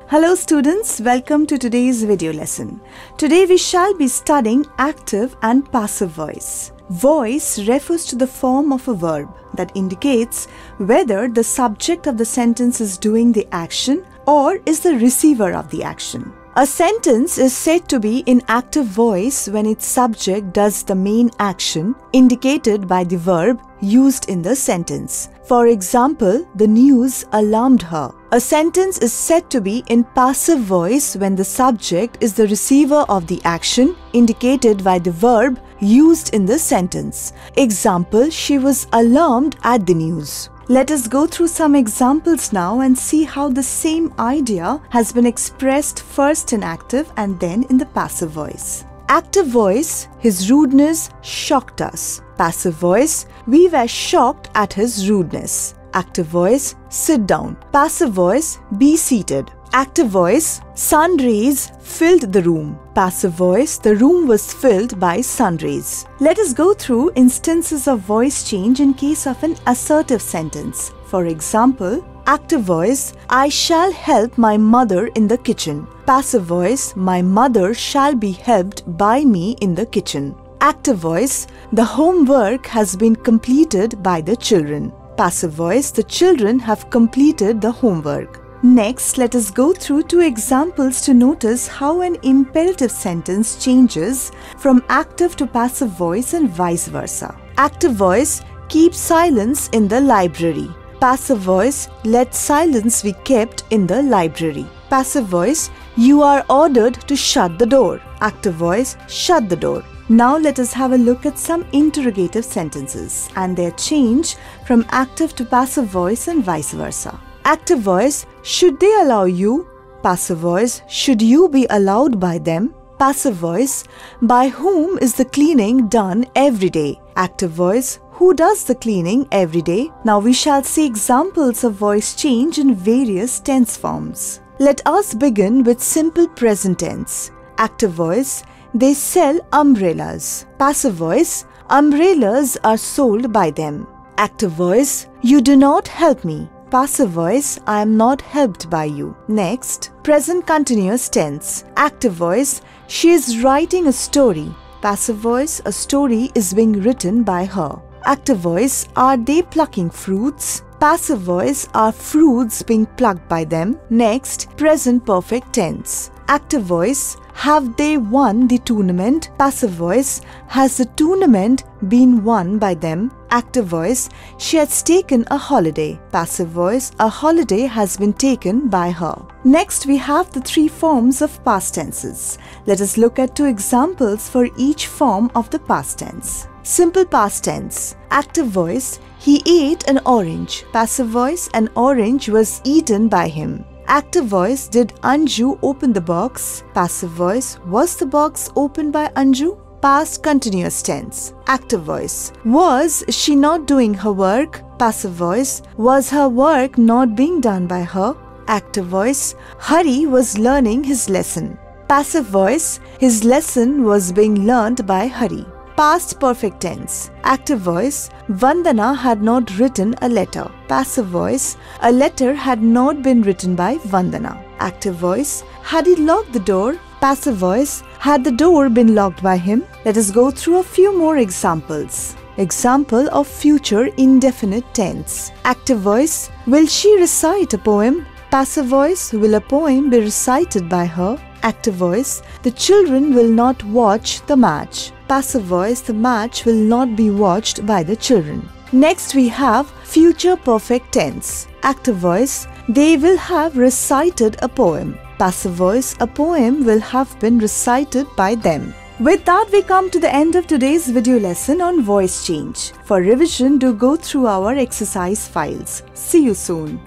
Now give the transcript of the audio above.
Hello students, welcome to today's video lesson. Today we shall be studying active and passive voice. Voice refers to the form of a verb that indicates whether the subject of the sentence is doing the action or is the receiver of the action. A sentence is said to be in active voice when its subject does the main action indicated by the verb used in the sentence. For example, the news alarmed her. A sentence is said to be in passive voice when the subject is the receiver of the action indicated by the verb used in the sentence. Example, she was alarmed at the news. Let us go through some examples now and see how the same idea has been expressed first in active and then in the passive voice. Active voice, his rudeness shocked us. Passive voice, we were shocked at his rudeness. Active voice, sit down. Passive voice, be seated. Active voice, sun rays filled the room. Passive voice, the room was filled by sun rays. Let us go through instances of voice change in case of an assertive sentence. For example, active voice, I shall help my mother in the kitchen. Passive voice, my mother shall be helped by me in the kitchen. Active voice, the homework has been completed by the children. Passive voice, the children have completed the homework. Next, let us go through two examples to notice how an imperative sentence changes from active to passive voice and vice versa. Active voice, keep silence in the library. Passive voice, let silence be kept in the library. Passive voice, you are ordered to shut the door. Active voice, shut the door. Now let us have a look at some interrogative sentences and their change from active to passive voice and vice versa. Active voice, should they allow you? Passive voice, should you be allowed by them? Passive voice, by whom is the cleaning done every day? Active voice, who does the cleaning every day? Now we shall see examples of voice change in various tense forms. Let us begin with simple present tense. Active voice, they sell umbrellas. Passive voice, umbrellas are sold by them. Active voice, you do not help me. Passive voice, I am not helped by you. Next, present continuous tense. Active voice, she is writing a story. Passive voice, a story is being written by her. Active voice, are they plucking fruits? Passive voice, are fruits being plucked by them? Next, present perfect tense. Active voice, have they won the tournament? Passive voice, has the tournament been won by them? Active voice, she has taken a holiday. Passive voice, a holiday has been taken by her. Next, we have the three forms of past tenses. Let us look at two examples for each form of the past tense. Simple past tense. Active voice, he ate an orange. Passive voice, an orange was eaten by him. Active voice, did Anju open the box? Passive voice, was the box opened by Anju? Past continuous tense. Active voice, was she not doing her work? Passive voice, was her work not being done by her? Active voice, Hari was learning his lesson. Passive voice, his lesson was being learned by Hari. Past perfect tense. Active voice, Vandana had not written a letter. Passive voice, a letter had not been written by Vandana. Active voice, had he locked the door? Passive voice, had the door been locked by him? Let us go through a few more examples. Example of future indefinite tense. Active voice, will she recite a poem? Passive voice, will a poem be recited by her? Active voice, the children will not watch the match. Passive voice, the match will not be watched by the children. Next we have future perfect tense. Active voice, they will have recited a poem. Passive voice, a poem will have been recited by them. With that, we come to the end of today's video lesson on voice change. For revision, do go through our exercise files. See you soon.